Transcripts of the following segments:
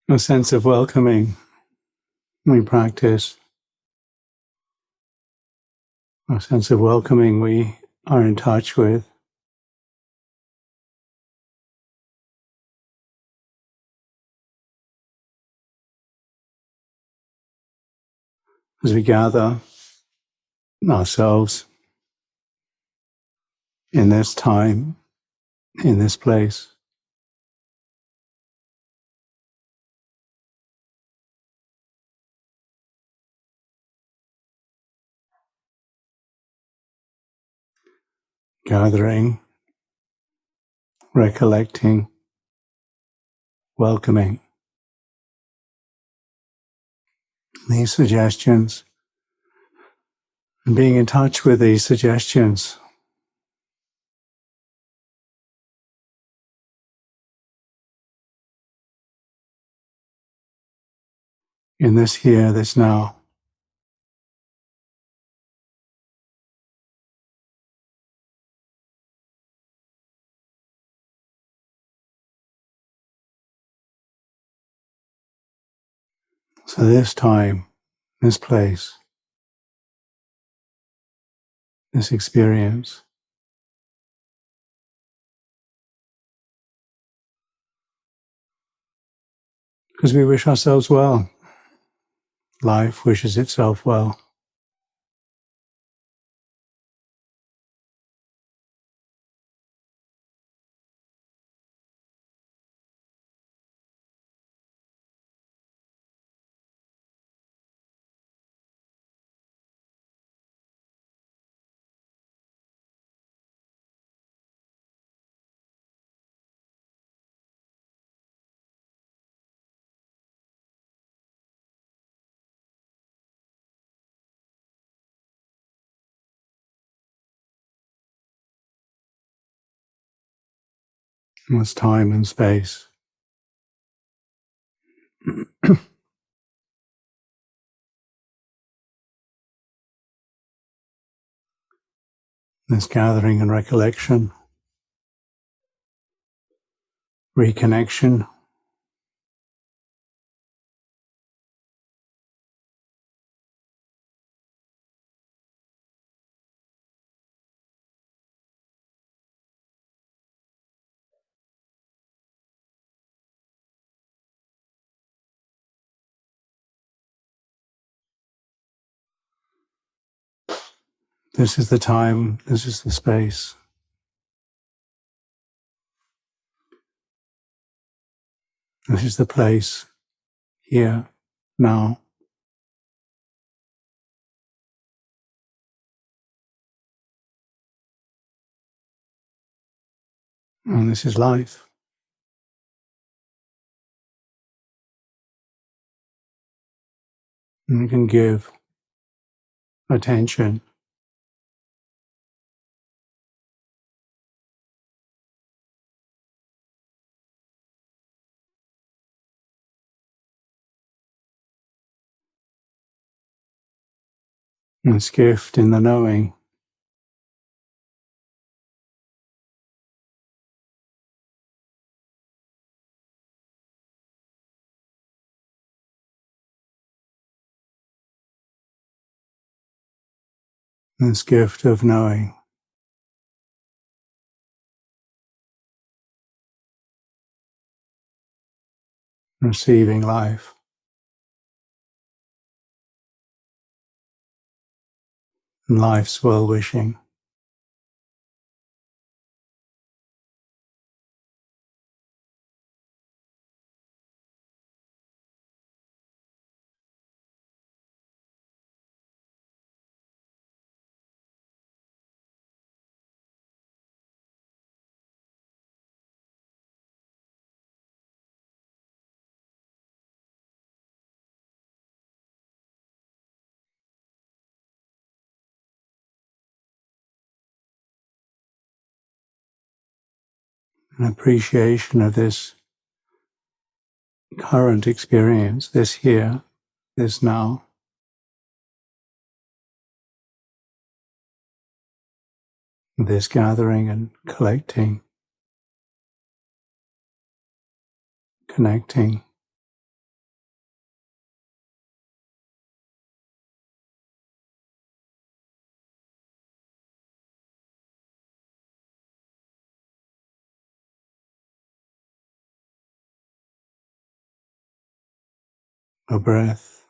a sense of welcoming. We practice a sense of welcoming we are in touch with. As we gather ourselves in this time, in this place. Gathering, recollecting, welcoming these suggestions, and being in touch with these suggestions. In this here, this now. So this time, this place, this experience, because we wish ourselves well. Life wishes itself well. In this time and space. This gathering and recollection, reconnection, this is the time, this is the space. This is the place, here, now. And this is life. And you can give attention, this gift in the knowing. This gift of knowing. Receiving life. And life's well-wishing. An appreciation of this current experience, this here, this now. This gathering and collecting, connecting. a breath,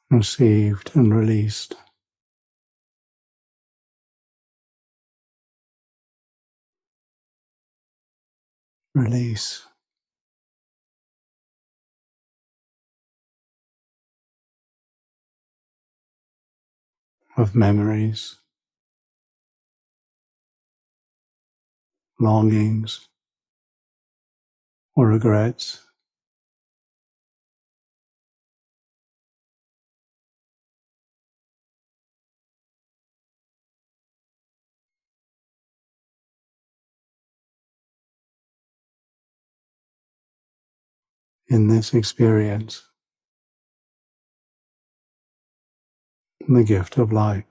received and released. Release. Of memories, longings, or regrets. In this experience, the gift of life.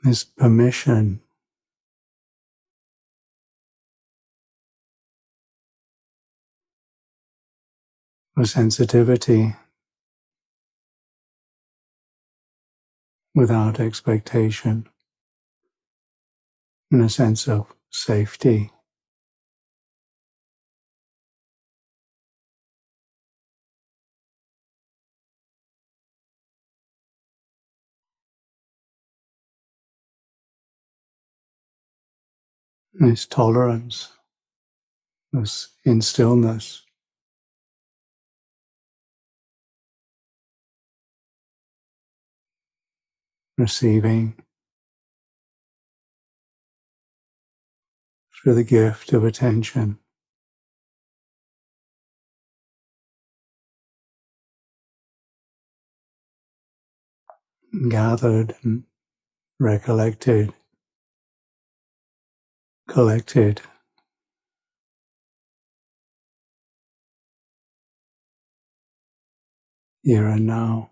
This permission for sensitivity without expectation, in a sense of safety, this tolerance, this in stillness, receiving through the gift of attention, gathered and recollected, collected here and now.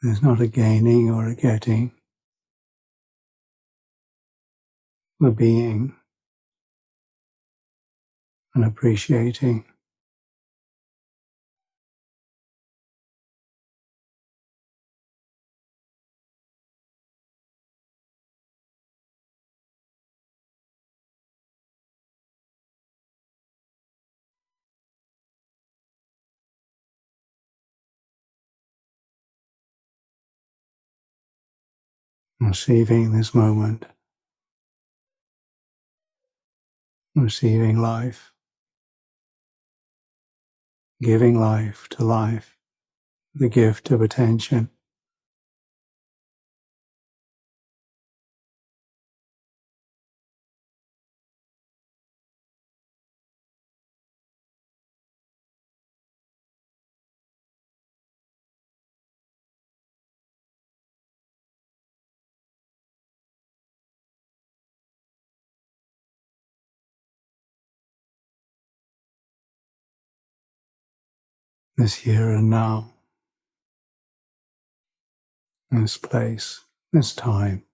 There's not a gaining or a getting, the being and appreciating. receiving this moment, receiving life, giving life to life, the gift of attention. This here and now, this place, this time.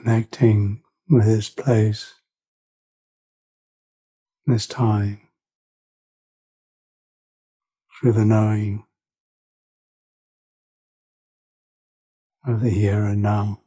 Connecting with this place, this time, through the knowing of the here and now.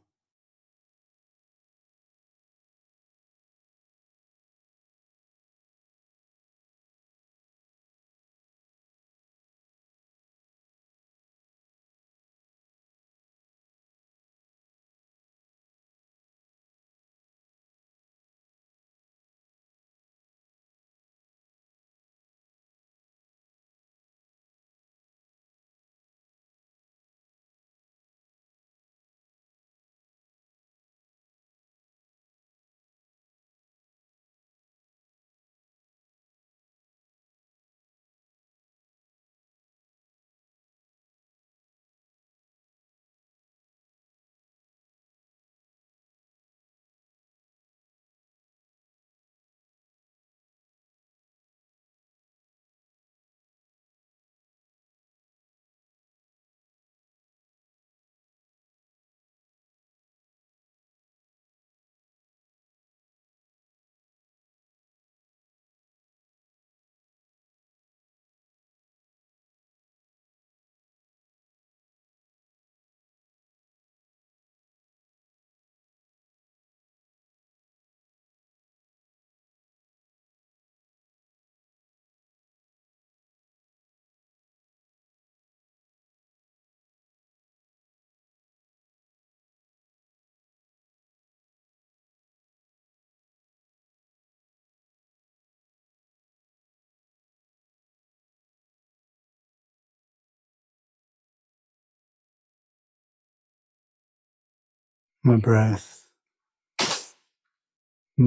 My breath,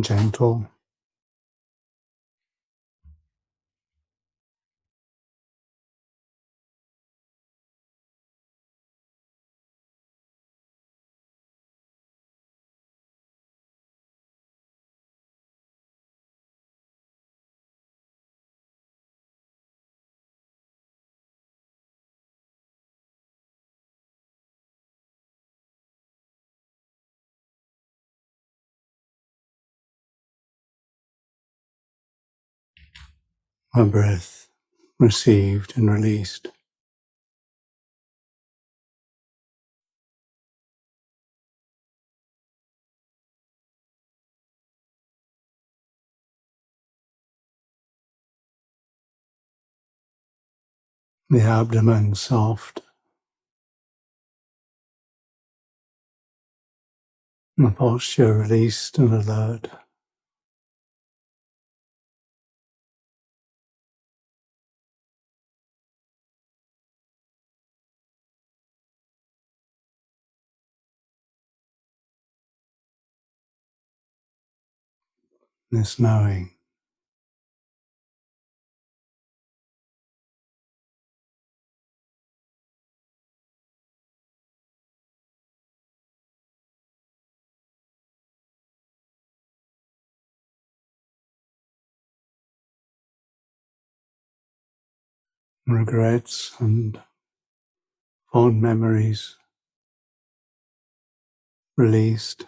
gentle, my breath received and released. The abdomen soft, the posture released and alert. This knowing, regrets and fond memories released,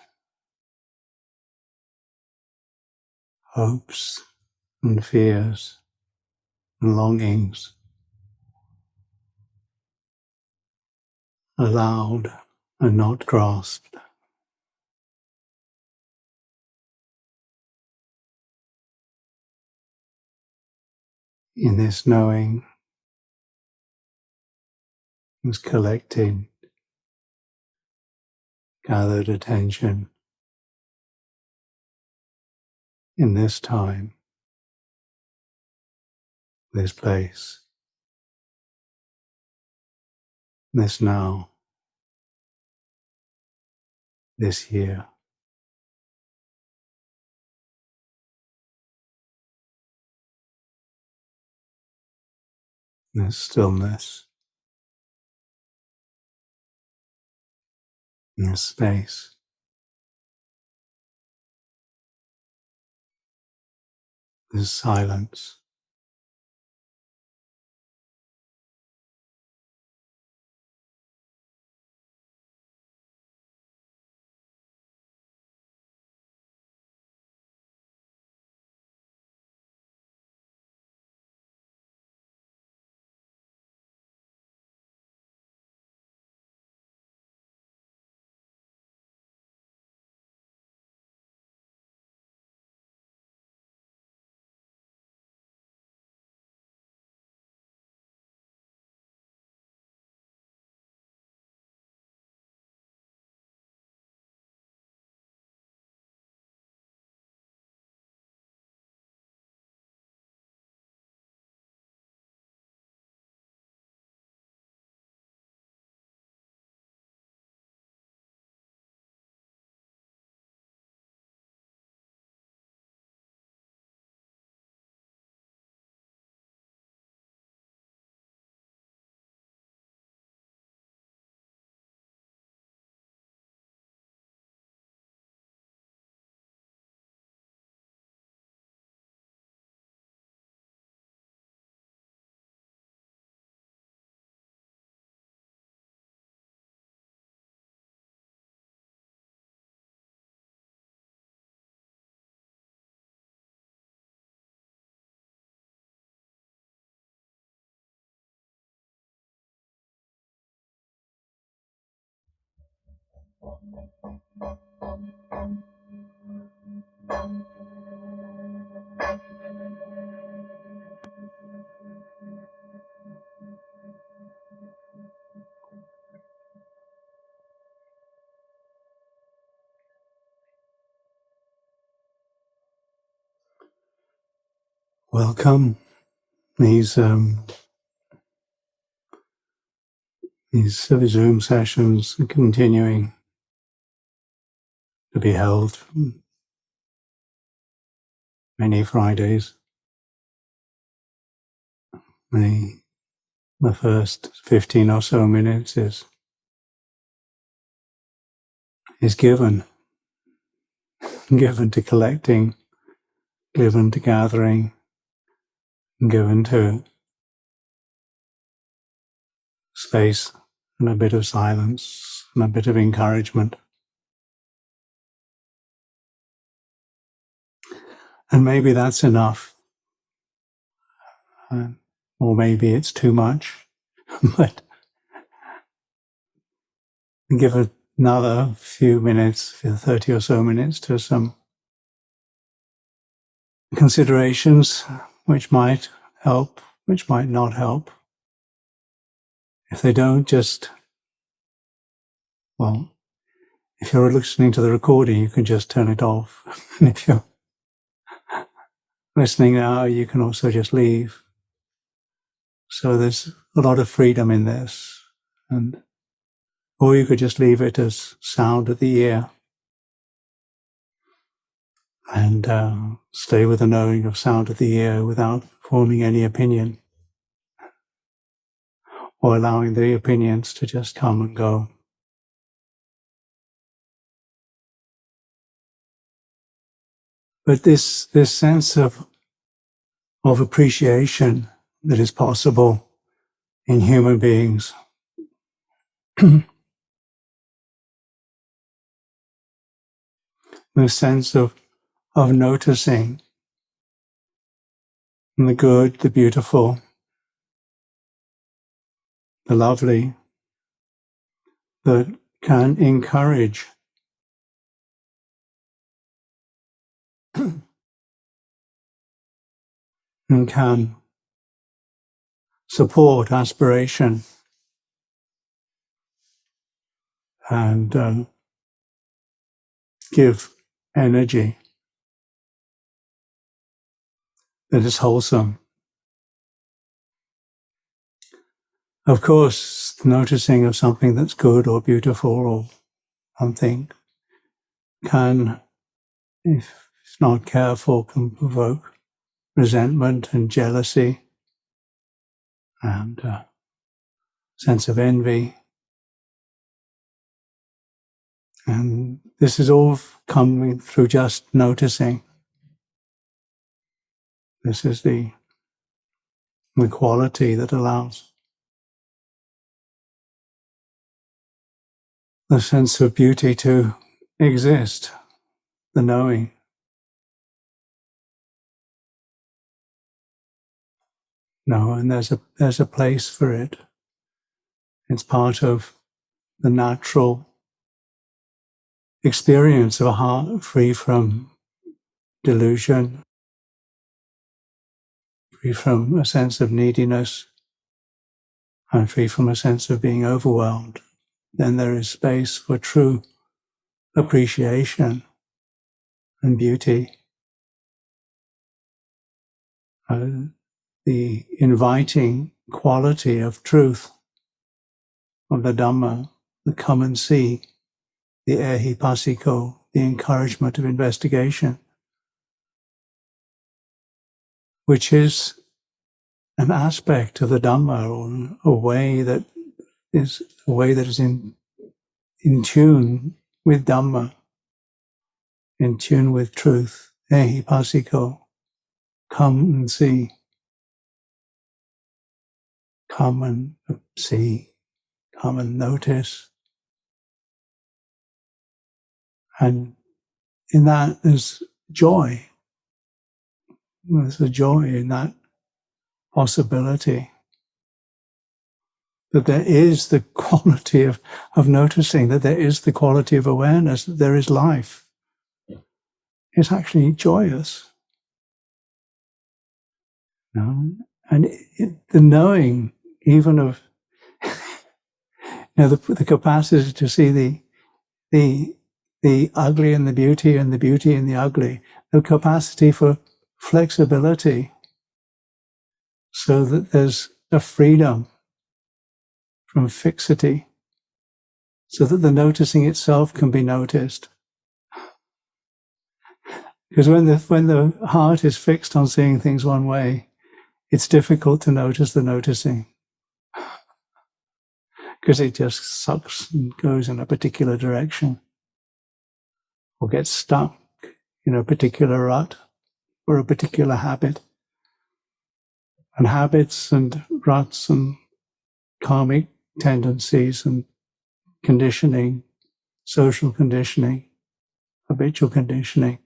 hopes and fears and longings allowed and not grasped. In this knowing, this collecting, gathered attention in this time, this place, this now, this year. This stillness, this space. This silence. Welcome. These Zoom sessions are continuing to be held many Fridays. The first 15 or so minutes is given to collecting, given to gathering, given to space and a bit of silence and a bit of encouragement. And maybe that's enough, or maybe it's too much, but give another few minutes, 30 or so minutes, to some considerations which might help, which might not help. If they don't, just, if you're listening to the recording, you can just turn it off. And if you're listening now, you can also just leave. So there's a lot of freedom in this. Or you could just leave it as sound at the ear and stay with the knowing of sound at the ear without forming any opinion or allowing the opinions to just come and go. But this sense of appreciation that is possible in human beings. The sense of noticing the good, the beautiful, the lovely, that can encourage and can support aspiration and give energy that is wholesome. Of course, noticing of something that's good or beautiful or something can, if it's not careful, can provoke resentment and jealousy and sense of envy. And this is all coming through just noticing. This is the quality that allows the sense of beauty to exist, the knowing. No, and there's a place for it. It's part of the natural experience of a heart free from delusion, free from a sense of neediness, and free from a sense of being overwhelmed. Then there is space for true appreciation and beauty. The inviting quality of truth, of the Dhamma, the come and see, the ehipasiko, the encouragement of investigation, which is an aspect of the Dhamma, or a way that is in tune with Dhamma, in tune with truth. Ehipasiko, come and see. Come and see, come and notice. And in that there's joy. There's a joy in that possibility that there is the quality of noticing, that there is the quality of awareness, that there is life. It's actually joyous. And the knowing even of the capacity to see the ugly and the beauty and the ugly, the capacity for flexibility so that there's a freedom from fixity, so that the noticing itself can be noticed. Because when the heart is fixed on seeing things one way, it's difficult to notice the noticing, because it just sucks and goes in a particular direction, or gets stuck in a particular rut or a particular habit. And habits and ruts and karmic tendencies and conditioning, social conditioning, habitual conditioning,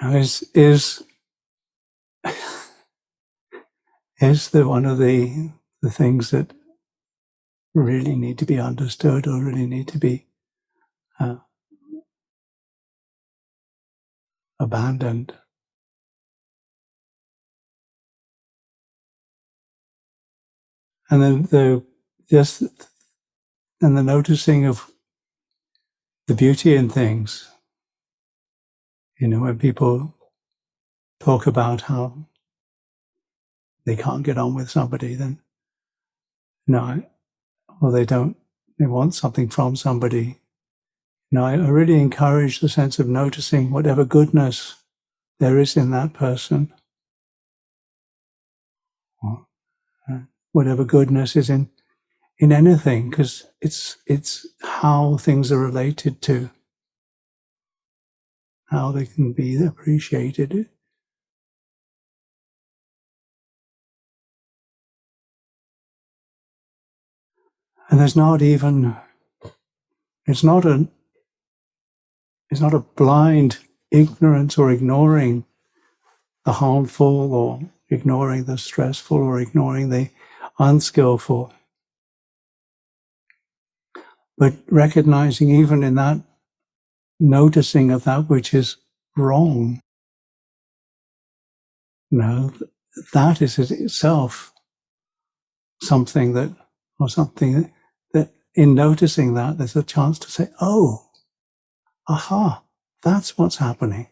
is one of the things that really need to be understood, or really need to be abandoned. And then the noticing of the beauty in things. When people talk about how they can't get on with somebody, then or they want something from somebody. I really encourage the sense of noticing whatever goodness there is in that person, or whatever goodness is in anything, because it's how things are related to, how they can be appreciated. And there's not even, it's not a blind ignorance or ignoring the harmful or ignoring the stressful or ignoring the unskillful. But recognizing even in that noticing of that which is wrong, that is itself something that in noticing that, there's a chance to say, oh, aha, that's what's happening.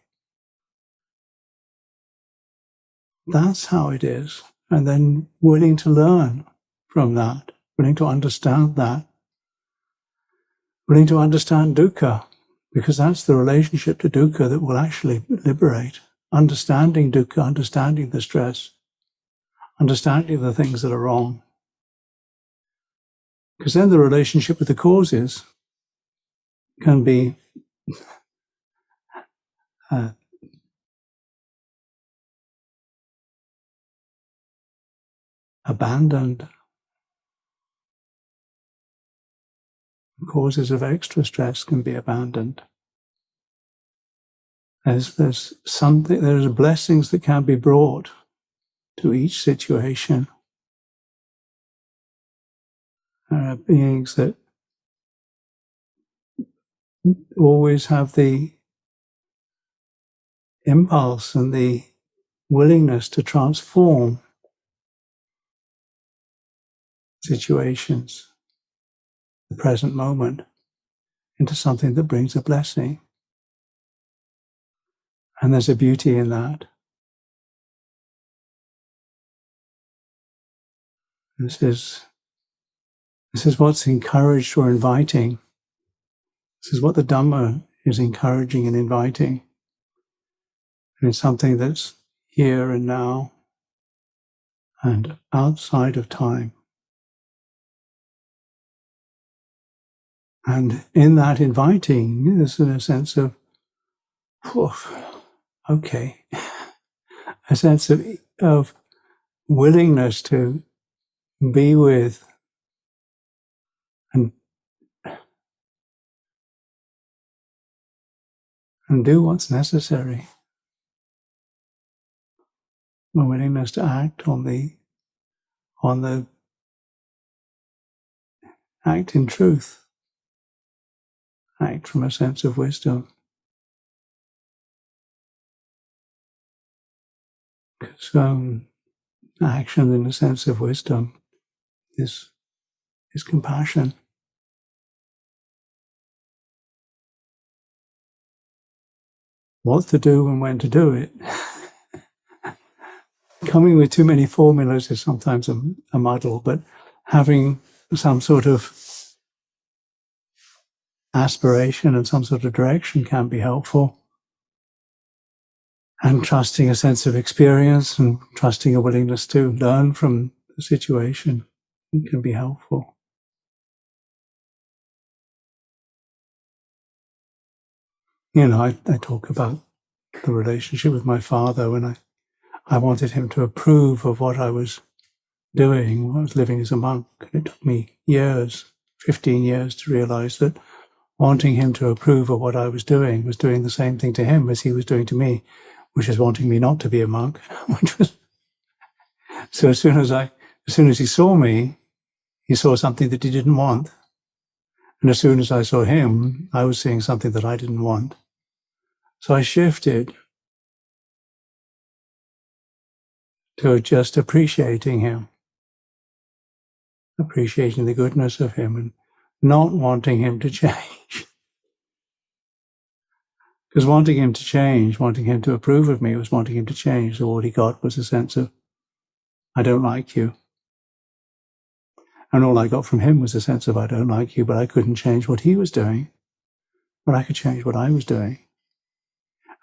That's how it is. And then willing to learn from that, willing to understand that, willing to understand dukkha, because that's the relationship to dukkha that will actually liberate. Understanding dukkha, understanding the stress, understanding the things that are wrong. Because then the relationship with the causes can be abandoned. Causes of extra stress can be abandoned. There's blessings that can be brought to each situation. There are beings that always have the impulse and the willingness to transform situations, the present moment, into something that brings a blessing. And there's a beauty in that. This is what's encouraged or inviting. This is what the Dhamma is encouraging and inviting. And it's something that's here and now and outside of time. And in that inviting, there's a sense of, okay, a sense of willingness to be with and do what's necessary. A willingness to act on the act in truth, act from a sense of wisdom. Because action in a sense of wisdom is compassion. What to do and when to do it. Coming with too many formulas is sometimes a muddle, but having some sort of aspiration and some sort of direction can be helpful. And trusting a sense of experience and trusting a willingness to learn from the situation can be helpful. I talk about the relationship with my father when I wanted him to approve of what I was doing when I was living as a monk. It took me years, 15 years, to realize that wanting him to approve of what I was doing the same thing to him as he was doing to me, which is wanting me not to be a monk. So as soon as he saw me, he saw something that he didn't want. And as soon as I saw him, I was seeing something that I didn't want. So I shifted to just appreciating him, appreciating the goodness of him and not wanting him to change. Because wanting him to change, wanting him to approve of me was wanting him to change. So all he got was a sense of, I don't like you. And all I got from him was a sense of, I don't like you, but I couldn't change what he was doing. But I could change what I was doing.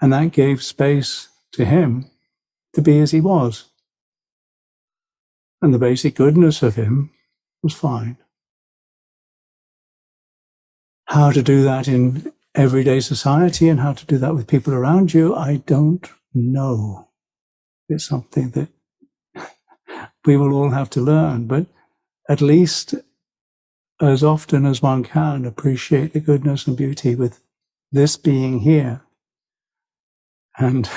And that gave space to him to be as he was. And the basic goodness of him was fine. How to do that in everyday society and how to do that with people around you, I don't know. It's something that we will all have to learn, but at least as often as one can, appreciate the goodness and beauty with this being here, and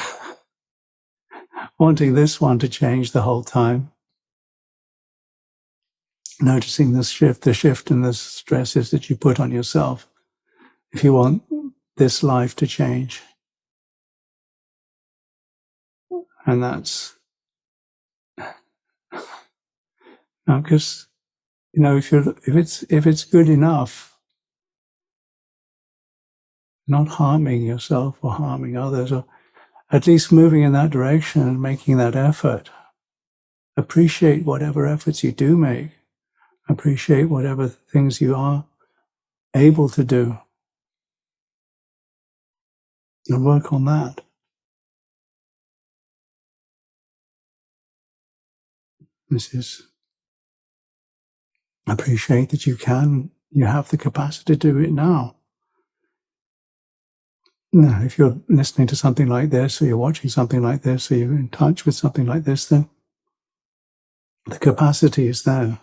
wanting this one to change the whole time. Noticing the shift and the stresses that you put on yourself if you want this life to change. And that's because if it's good enough, not harming yourself or harming others, or at least moving in that direction and making that effort. Appreciate whatever efforts you do make. Appreciate whatever things you are able to do. And work on that. This is appreciate that you have the capacity to do it now. No, if you're listening to something like this, or you're watching something like this, or you're in touch with something like this, then the capacity is there.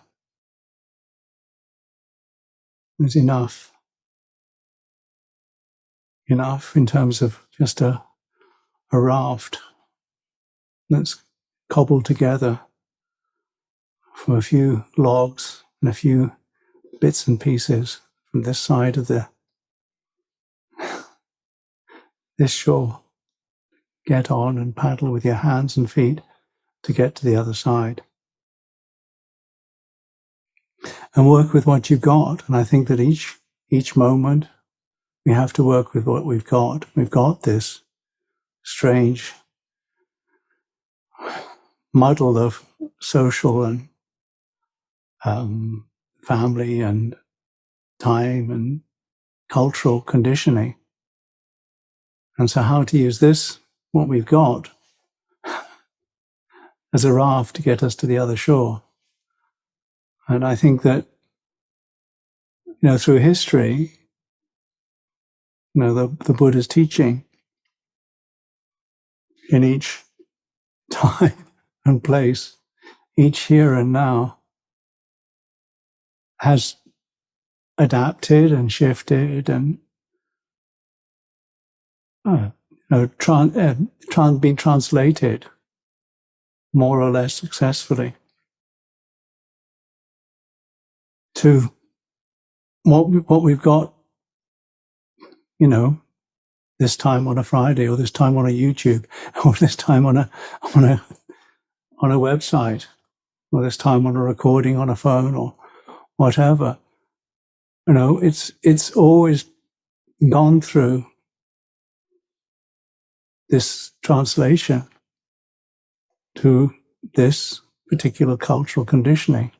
There's enough. Enough in terms of just a raft that's cobbled together from a few logs and a few bits and pieces from this side of this shore. Get on and paddle with your hands and feet to get to the other side. And work with what you've got. And I think that each moment we have to work with what we've got. We've got this strange muddle of social and family and time and cultural conditioning. And so how to use this, what we've got, as a raft to get us to the other shore. And I think that, through history, the Buddha's teaching in each time and place, each here and now, has adapted and shifted and been translated more or less successfully to what we've got, this time on a Friday, or this time on a YouTube, or this time on a website, or this time on a recording on a phone, or whatever. It's always gone through this translation to this particular cultural conditioning,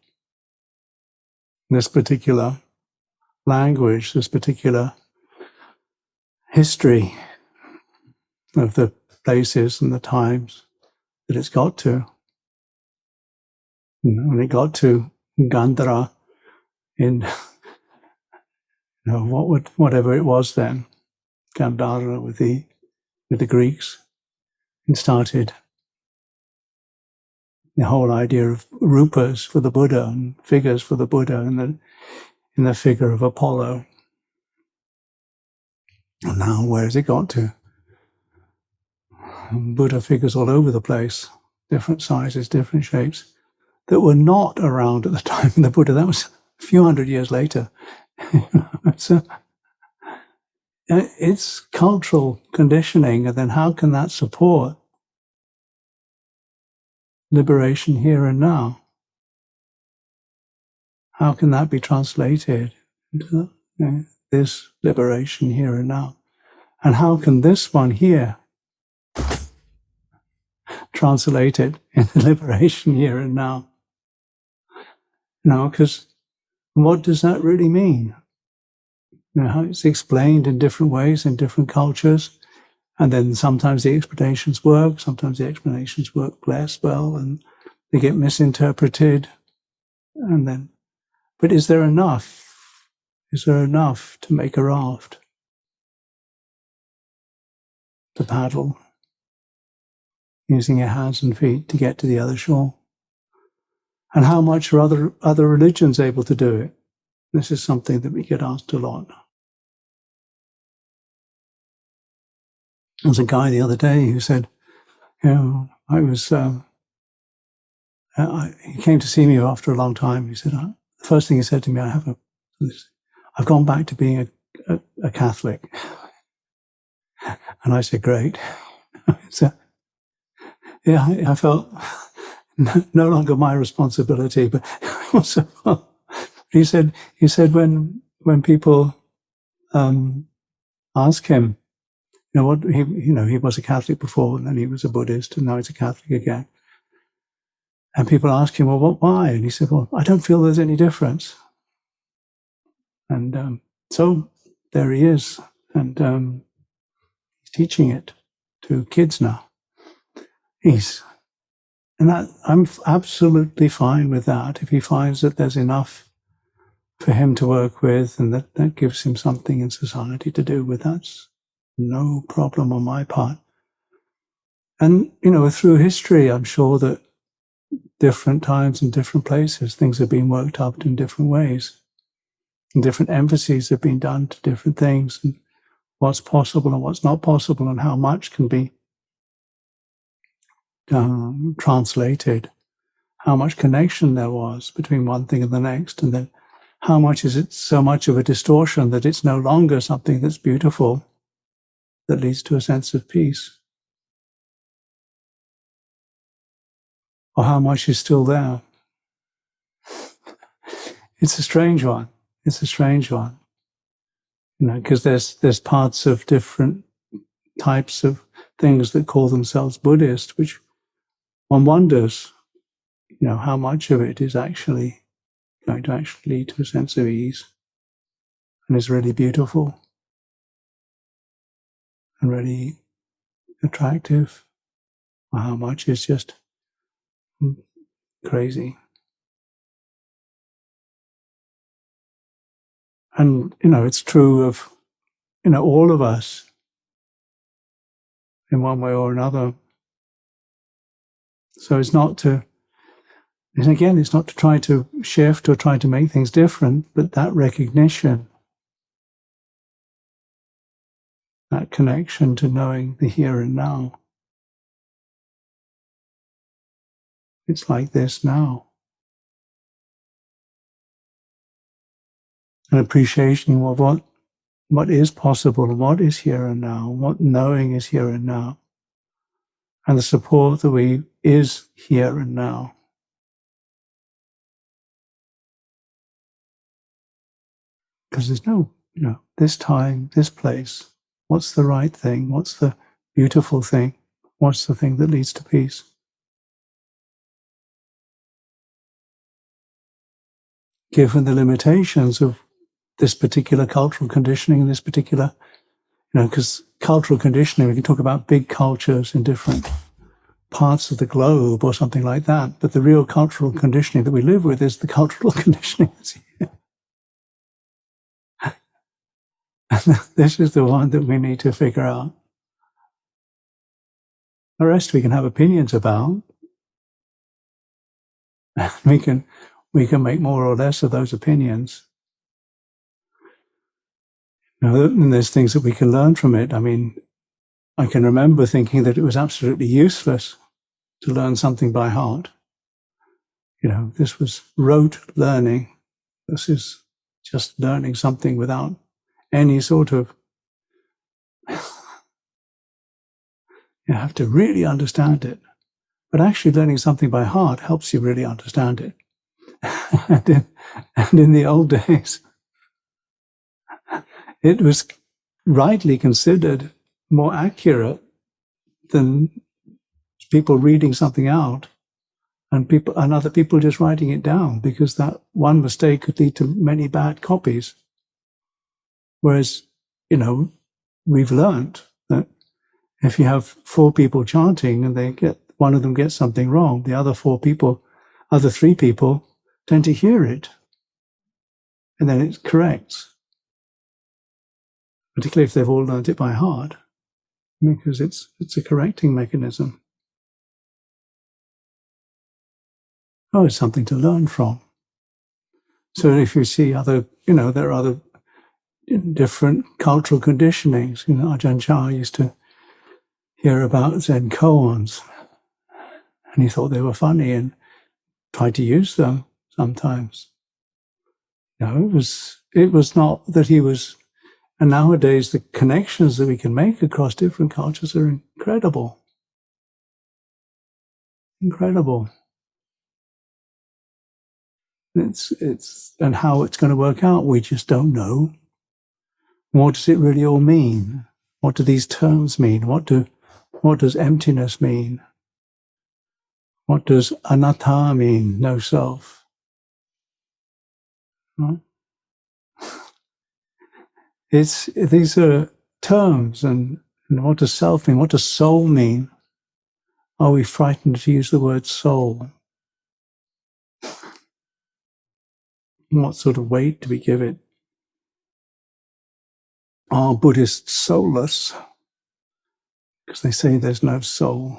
this particular language, this particular history of the places and the times that it's got to. When it got to Gandhara in whatever it was then, Gandhara with the Greeks, and started the whole idea of rupas for the Buddha and figures for the Buddha in the figure of Apollo. And now where has it got to? Buddha figures all over the place, different sizes, different shapes, that were not around at the time of the Buddha. That was a few hundred years later. It's cultural conditioning, and then how can that support liberation here and now? How can that be translated into this liberation here and now? And how can this one here translate it into liberation here and now? Because what does that really mean? How it's explained in different ways in different cultures, and then sometimes the explanations work, sometimes the explanations work less well, and they get misinterpreted. But is there enough? Is there enough to make a raft, to paddle, using your hands and feet to get to the other shore? And how much are other religions able to do it? This is something that we get asked a lot. There was a guy the other day who said, I was, he came to see me after a long time. He said, the first thing he said to me, I've gone back to being a Catholic. And I said, great. So, I felt no longer my responsibility, but also, he said when people ask him, he was a Catholic before, and then he was a Buddhist, and now he's a Catholic again. And people ask him, well, why? And he said, well, I don't feel there's any difference. And so there he is, and he's teaching it to kids now. And that, I'm absolutely fine with that. If he finds that there's enough for him to work with, and that gives him something in society to do with, that's no problem on my part. And, through history, I'm sure that different times and different places, things have been worked up in different ways. And different emphases have been done to different things, and what's possible and what's not possible, and how much can be translated, how much connection there was between one thing and the next, and then how much is it so much of a distortion that it's no longer something that's beautiful, that leads to a sense of peace. Or how much is still there. It's a strange one. It's a strange one. Because there's parts of different types of things that call themselves Buddhist, which one wonders, how much of it is actually going to actually lead to a sense of ease and is really beautiful and really attractive, or how much is just crazy. And, it's true of, all of us in one way or another. So it's not to try to shift or try to make things different, but that recognition, that connection to knowing the here and now. It's like this now. An appreciation of what is possible and what is here and now, what knowing is here and now, and the support that is here and now. Because there's no, this time, this place, what's the right thing? What's the beautiful thing? What's the thing that leads to peace? Given the limitations of this particular cultural conditioning, this particular, because cultural conditioning, we can talk about big cultures in different parts of the globe or something like that, but the real cultural conditioning that we live with is the cultural conditioning that's here. And this is the one that we need to figure out. The rest we can have opinions about. We can make more or less of those opinions. And there's things that we can learn from it. I mean, I can remember thinking that it was absolutely useless to learn something by heart. This was rote learning. This is just learning something without any sort of, you have to really understand it. But actually learning something by heart helps you really understand it. and in the old days, it was rightly considered more accurate than people reading something out and other people just writing it down, because that one mistake could lead to many bad copies. Whereas, we've learned that if you have 4 people chanting and one of them gets something wrong, the other 3 people tend to hear it, and then it corrects. Particularly if they've all learned it by heart, because it's a correcting mechanism. It's something to learn from. So if you see other, there are other different cultural conditionings. Ajahn Chah used to hear about Zen koans, and he thought they were funny and tried to use them sometimes. It was not that he was. And nowadays, the connections that we can make across different cultures are incredible. Incredible. And how it's going to work out, we just don't know. What does it really all mean? What do these terms mean? What does emptiness mean? What does anatta mean? No self. Right? These are terms, and what does self mean? What does soul mean? Are we frightened to use the word soul? What sort of weight do we give it? Are Buddhists soulless? Because they say there's no soul.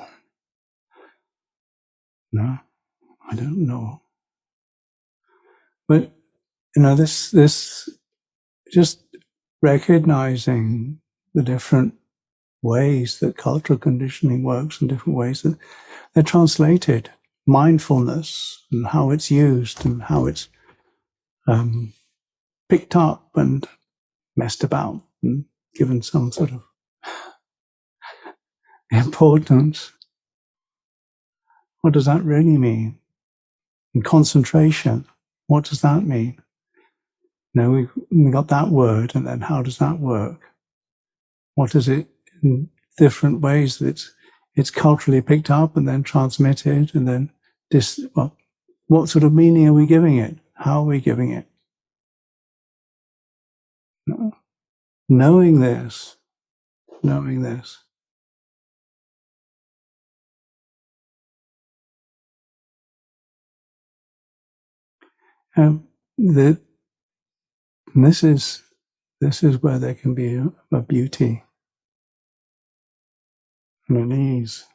No, I don't know. But, this just recognizing the different ways that cultural conditioning works and different ways that they're translated, mindfulness and how it's used and how it's picked up and messed about and given some sort of importance. What does that really mean? And concentration, what does that mean? We got that word, and then how does that work? What is it in different ways that it's culturally picked up and then transmitted, and then what sort of meaning are we giving it? How are we giving it? Knowing this. This is where there can be a beauty and an ease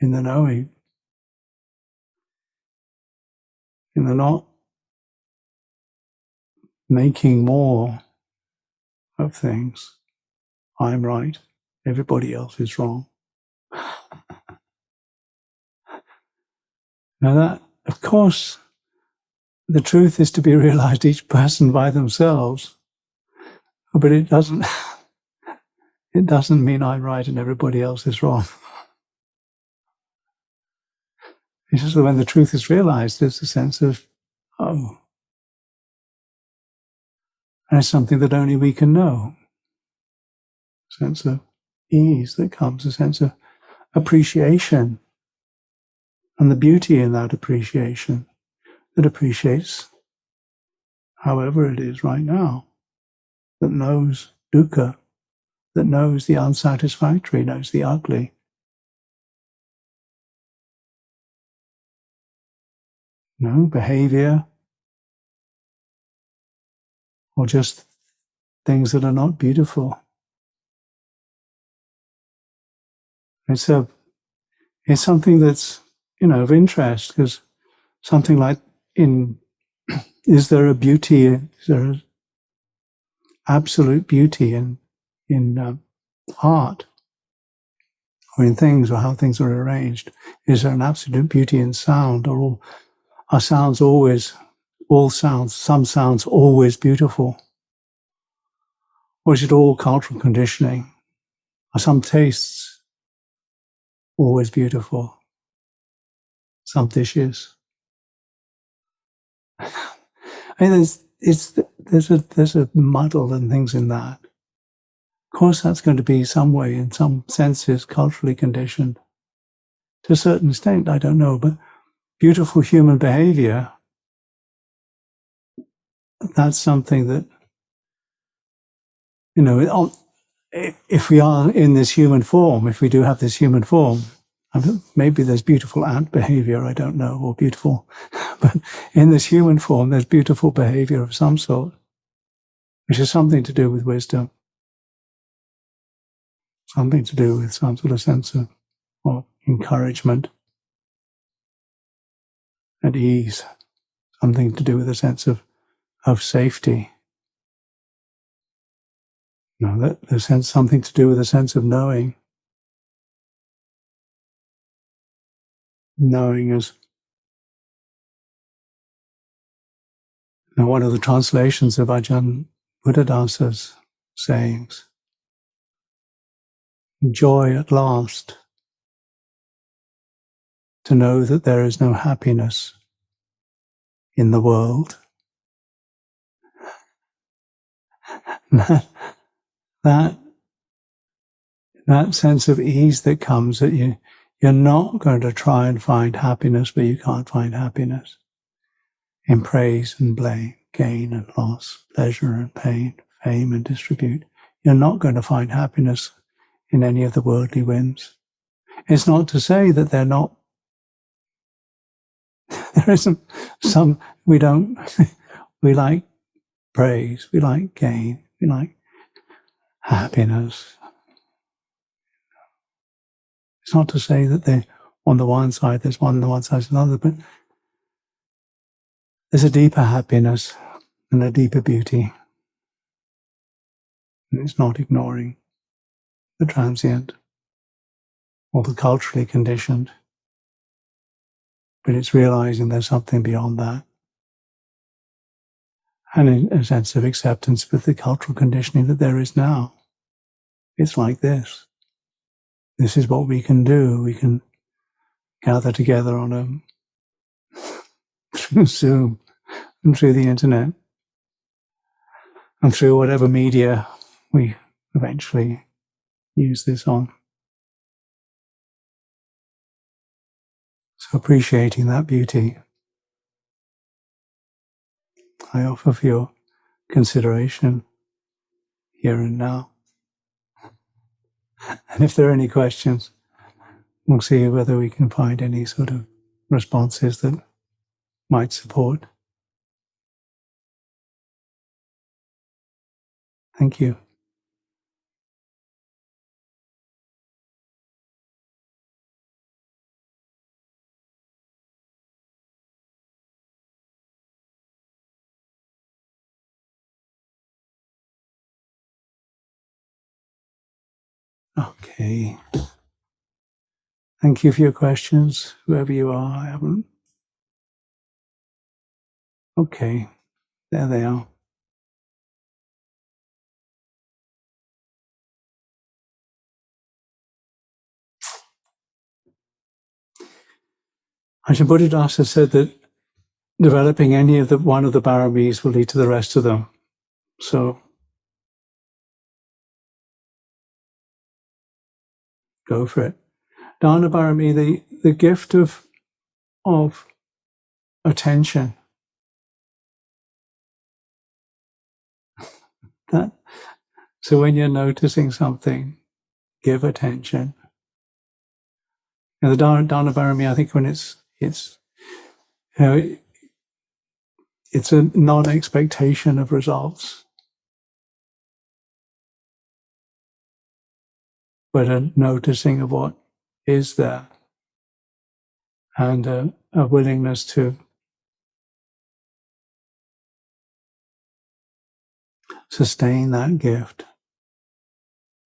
in the knowing, in the not making more of things. I'm right, everybody else is wrong. Now that, of course, the truth is to be realized each person by themselves, but it doesn't mean I'm right and everybody else is wrong. It's just that when the truth is realized, there's a sense of, oh, and it's something that only we can know. A sense of ease that comes, a sense of appreciation, and the beauty in that appreciation, that appreciates however it is right now, that knows dukkha, that knows the unsatisfactory, knows the ugly. Behavior, or just things that are not beautiful. It's something that's, of interest, because something like is there a beauty, is there absolute beauty in art, or in things, or how things are arranged? Is there an absolute beauty in sound, or are sounds always, some sounds always beautiful? Or is it all cultural conditioning? Are some tastes always beautiful? Some dishes? I mean, there's a muddle and things in that. Of course, that's going to be some way, in some senses, culturally conditioned. To a certain extent, I don't know, but beautiful human behavior, that's something that, if we are in this human form, if we do have this human form, maybe there's beautiful ant behavior, I don't know, or beautiful, but in this human form, there's beautiful behavior of some sort, which is something to do with wisdom, something to do with some sort of sense of encouragement and ease, something to do with a sense of of safety. That the sense, something to do with a sense of knowing. Knowing is one of the translations of Ajahn Buddhadasa's sayings. Joy at last, to know that there is no happiness in the world. That sense of ease that comes, that you're not going to try and find happiness where you can't find happiness. In praise and blame, gain and loss, pleasure and pain, fame and disrepute. You're not going to find happiness in any of the worldly whims. It's not to say that they're not. There isn't some, we like praise, we like gain, we like happiness. It's not to say that they on the one side, there's one on the one side, there's another, but there's a deeper happiness and a deeper beauty. And it's not ignoring the transient or the culturally conditioned, but it's realizing there's something beyond that. And in a sense of acceptance with the cultural conditioning that there is now. It's like this. This is what we can do. We can gather together on through Zoom and through the internet and through whatever media we eventually use this on. So appreciating that beauty, I offer for your consideration here and now. And if there are any questions, we'll see whether we can find any sort of responses that might support. Thank you. Okay. Thank you for your questions, whoever you are. I haven't. Okay, there they are. Ajahn Buddhadasa said that developing any of one of the paramis will lead to the rest of them. So go for it. Dana parami, the gift of attention. So when you're noticing something, give attention. And the Dana parami, I think when it's a non-expectation of results, but a noticing of what is there, and a willingness to sustain that gift,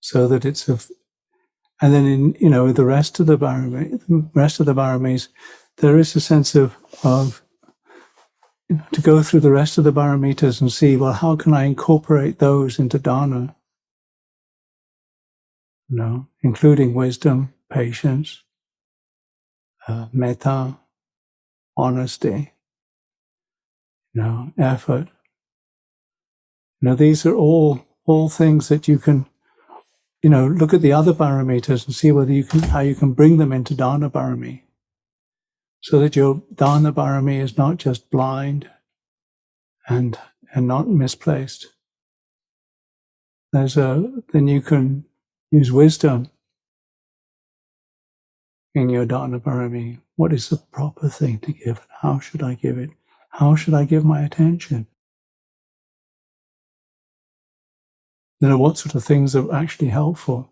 so that it's and then in the rest of the paramis, there is a sense of to go through the rest of the paramitas and see, well, how can I incorporate those into dana? Including wisdom, patience, metta, honesty, effort. These are all things that you can, look at the other paramitas and see whether how you can bring them into dana parami, so that your dana parami is not just blind and not misplaced. Then you can use wisdom in your dana parami. What is the proper thing to give? How should I give it? How should I give my attention? What sort of things are actually helpful?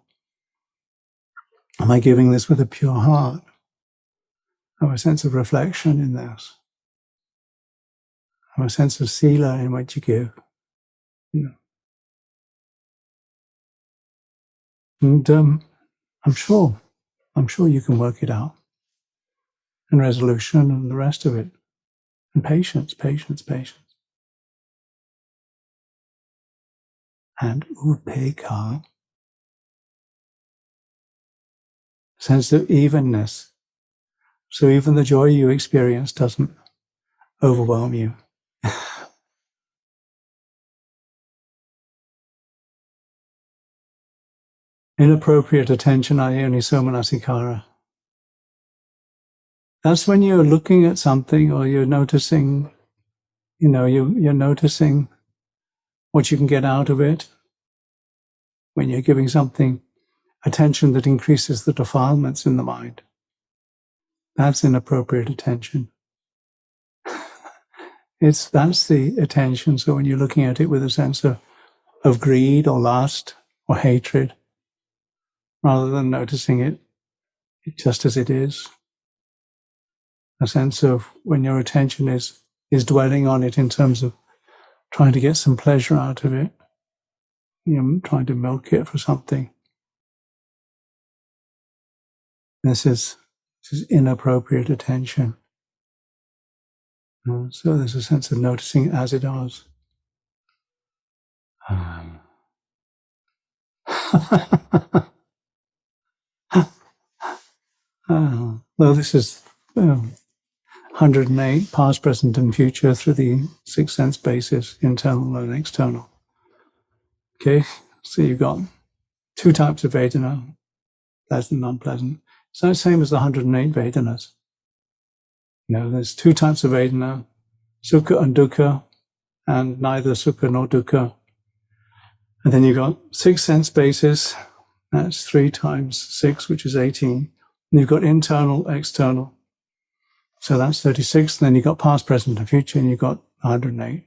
Am I giving this with a pure heart? Have a sense of reflection in this. Have a sense of sila in what you give. You know. And I'm sure you can work it out. And resolution and the rest of it. And patience. And upekkha, sense of evenness. So even the joy you experience doesn't overwhelm you. Inappropriate attention, ayoniso manasikara. That's when you're looking at something or you're noticing, you're noticing what you can get out of it. When you're giving something attention that increases the defilements in the mind. That's inappropriate attention. That's the attention. So when you're looking at it with a sense of greed or lust or hatred, rather than noticing it just as it is, a sense of when your attention is dwelling on it in terms of trying to get some pleasure out of it, trying to milk it for something. This is inappropriate attention. So there's a sense of noticing it as it is. Well, this is 108, past, present, and future through the six sense bases, internal and external. Okay, so you've got two types of Vedana, pleasant and unpleasant. It's not the same as the 108 Vedanas. There's two types of Vedana, Sukha and Dukkha, and neither Sukha nor Dukkha. And then you've got six sense bases, that's 3 times 6, which is 18. And you've got internal, external. So that's 36. And then you've got past, present, and future, and you've got 108.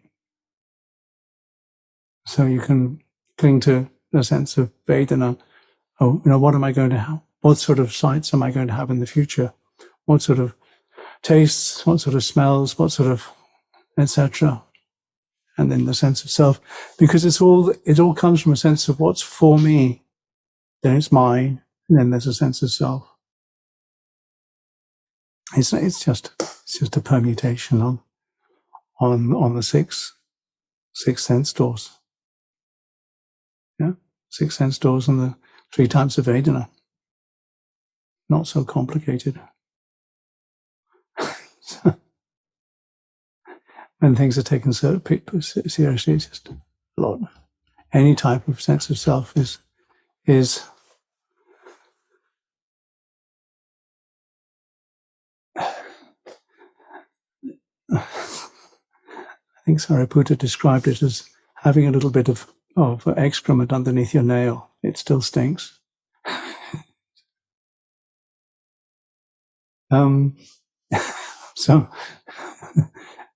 So you can cling to a sense of Vedana. What am I going to have? What sort of sights am I going to have in the future? What sort of tastes? What sort of smells? What sort of, etc. And then the sense of self, because it all comes from a sense of what's for me. Then it's mine, and then there's a sense of self. It's just a permutation on the six sense doors. Yeah, 6 sense doors and the 3 types of Vedana. Not so complicated. When things are taken so seriously, it's just a lot. Any type of sense of self is I think Sariputta described it as having a little bit of excrement underneath your nail. It still stinks. So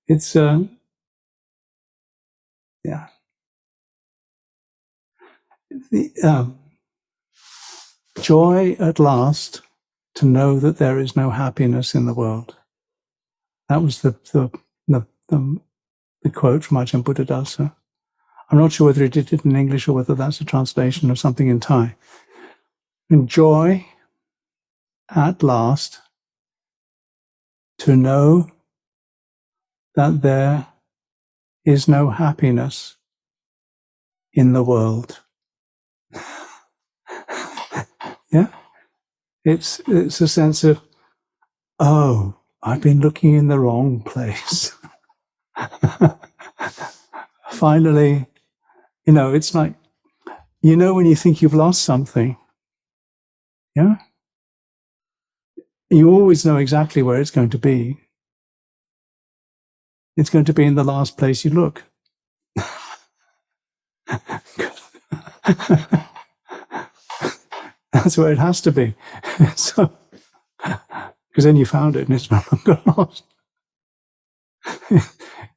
it's the joy at last to know that there is no happiness in the world. That was the quote from Ajahn Buddhadasa. I'm not sure whether he did it in English or whether that's a translation of something in Thai. And joy at last to know that there is no happiness in the world. Yeah? It's a sense of, oh, I've been looking in the wrong place. Finally, it's like, when you think you've lost something, yeah? You always know exactly where it's going to be. It's going to be in the last place you look. That's where it has to be. So, because then you found it and it's no longer lost.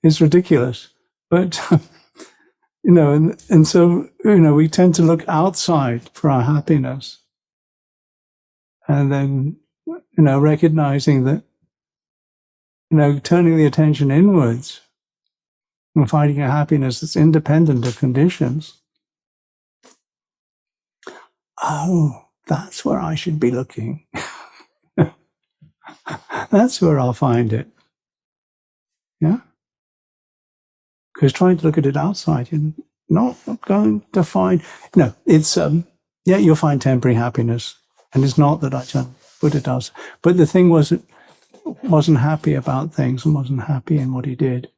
It's ridiculous. But, and so, we tend to look outside for our happiness. And then, recognizing that, turning the attention inwards and finding a happiness that's independent of conditions, oh, that's where I should be looking. That's where I'll find it. Yeah? Because trying to look at it outside, you're not going to find... No, it's... yeah, you'll find temporary happiness. And it's not that Ajahn Buddha does. But the thing was, wasn't happy about things and wasn't happy in what he did.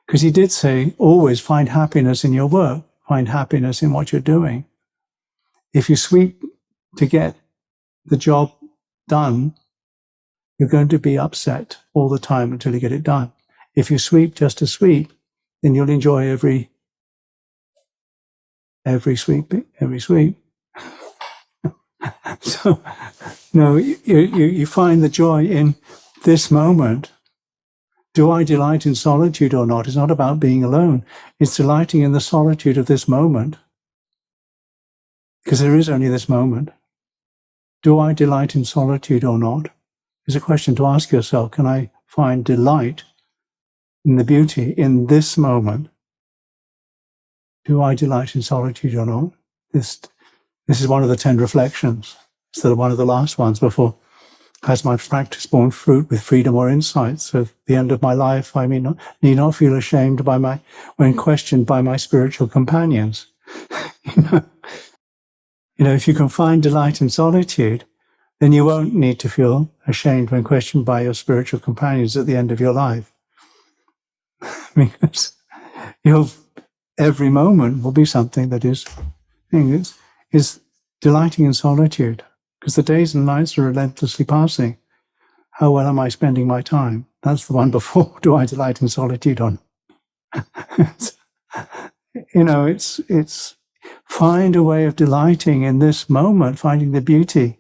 Because he did say, always find happiness in your work. Find happiness in what you're doing. If you sweep to get the job done, you're going to be upset all the time until you get it done. If you sweep just to sweep, then you'll enjoy every sweep. So, no, you find the joy in this moment. Do I delight in solitude or not? It's not about being alone. It's delighting in the solitude of this moment. Because there is only this moment. Do I delight in solitude or not? It's a question to ask yourself. Can I find delight in the beauty in this moment? Do I delight in solitude or not? This is one of the 10 reflections. It's one of the last ones before. Has my practice borne fruit with freedom or insight? So at the end of my life, I need not feel ashamed when questioned by my spiritual companions. If you can find delight in solitude, then you won't need to feel ashamed when questioned by your spiritual companions at the end of your life. Because every moment will be something that is delighting in solitude. Because the days and nights are relentlessly passing. How well am I spending my time? That's the one before. Do I delight in solitude or not? It's find a way of delighting in this moment, finding the beauty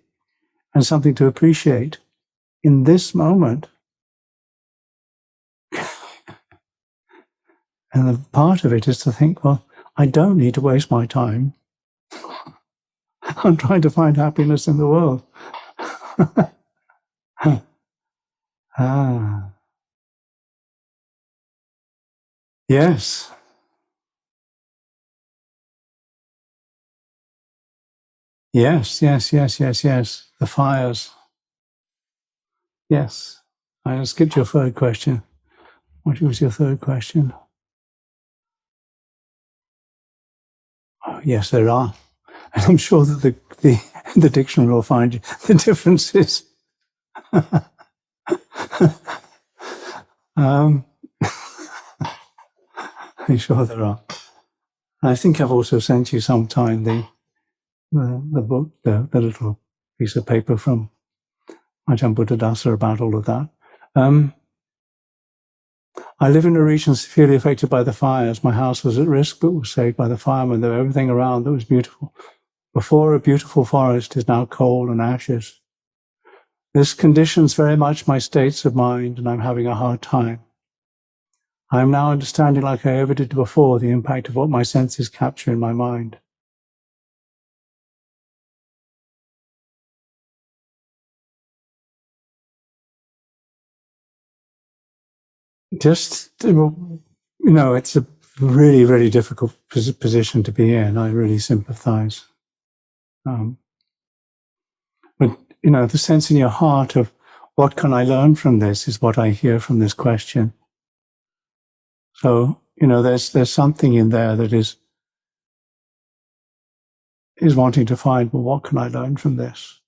and something to appreciate in this moment. And the part of it is to think, well, I don't need to waste my time. I'm trying to find happiness in the world. Yes. Yes. The fires. Yes. I skipped your third question. What was your third question? Oh, yes, there are. And I'm sure that the dictionary will find the differences. I'm sure there are. I think I've also sent you sometime the book, the little piece of paper from Ajahn Buddhadasa about all of that. I live in a region severely affected by the fires. My house was at risk, but was saved by the firemen. There was everything around that was beautiful. Before, a beautiful forest is now coal and ashes. This conditions very much my states of mind, and I'm having a hard time. I am now understanding, like I ever did before, the impact of what my senses capture in my mind. Just, it's a really, really difficult position to be in. I really sympathize. But, the sense in your heart of what can I learn from this is what I hear from this question. So, there's something in there that is wanting to find, well, what can I learn from this?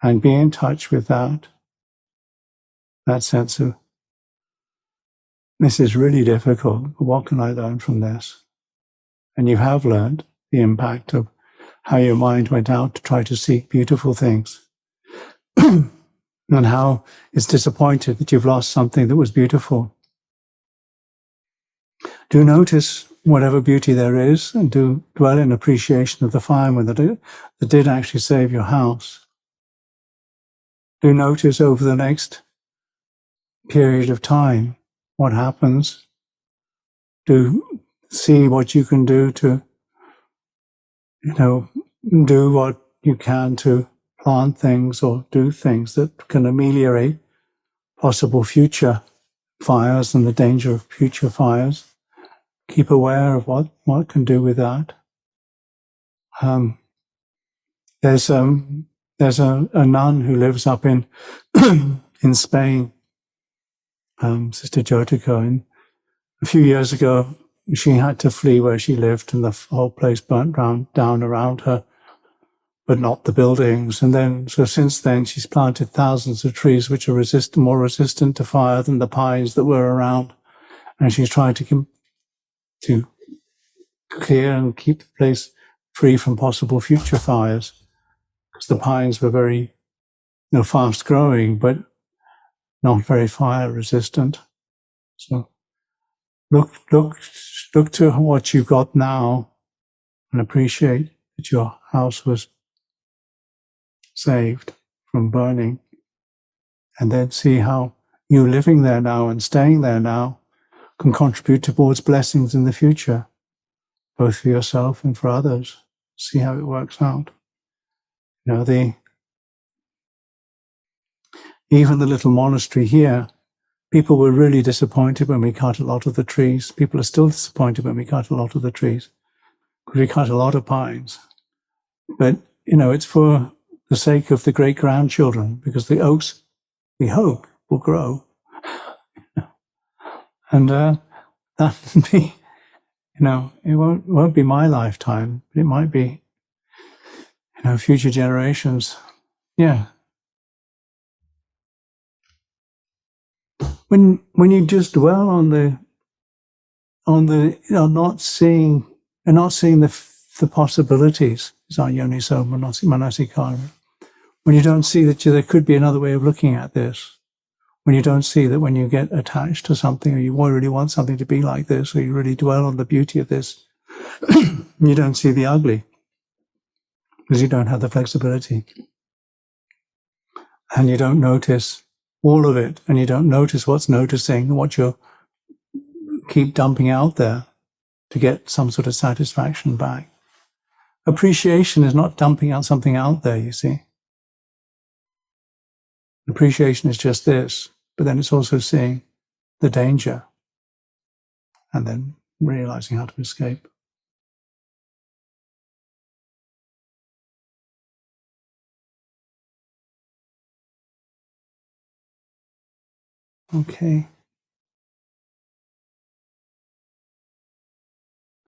And be in touch with that sense of, this is really difficult, but what can I learn from this? And you have learned the impact of how your mind went out to try to seek beautiful things. And how it's disappointed that you've lost something that was beautiful. Do notice whatever beauty there is, and do dwell in appreciation of the firemen that did actually save your house. Do notice over the next period of time what happens. Do see what you can do to, do what you can to plant things or do things that can ameliorate possible future fires and the danger of future fires. Keep aware of what can do with that. There's a nun who lives up in in Spain, Sister Jyotika, and a few years ago she had to flee where she lived, and the whole place burnt down around her, but not the buildings. And then, so since then, she's planted thousands of trees which are more resistant to fire than the pines that were around, and she's trying to clear and keep the place free from possible future fires, because the pines were very, fast growing, but not very fire resistant. So look to what you've got now and appreciate that your house was saved from burning, and then see how you living there now and staying there now can contribute towards blessings in the future, both for yourself and for others. See how it works out. Even the little monastery here, people were really disappointed when we cut a lot of the trees. People are still disappointed when we cut a lot of the trees, because we cut a lot of pines. But, it's for the sake of the great-grandchildren, because the oaks, we hope, will grow. And that will be, it won't be my lifetime, but it might be, future generations. Yeah. When you just dwell on the not seeing the possibilities, is our yoniso manasikara. When you don't see that there could be another way of looking at this, when you don't see that when you get attached to something, or you really want something to be like this, or you really dwell on the beauty of this, you don't see the ugly, because you don't have the flexibility. And you don't notice all of it, and you don't notice what's noticing, and what you keep dumping out there to get some sort of satisfaction back. Appreciation is not dumping out something out there, you see. Appreciation is just this, but then it's also seeing the danger and then realizing how to escape. Okay.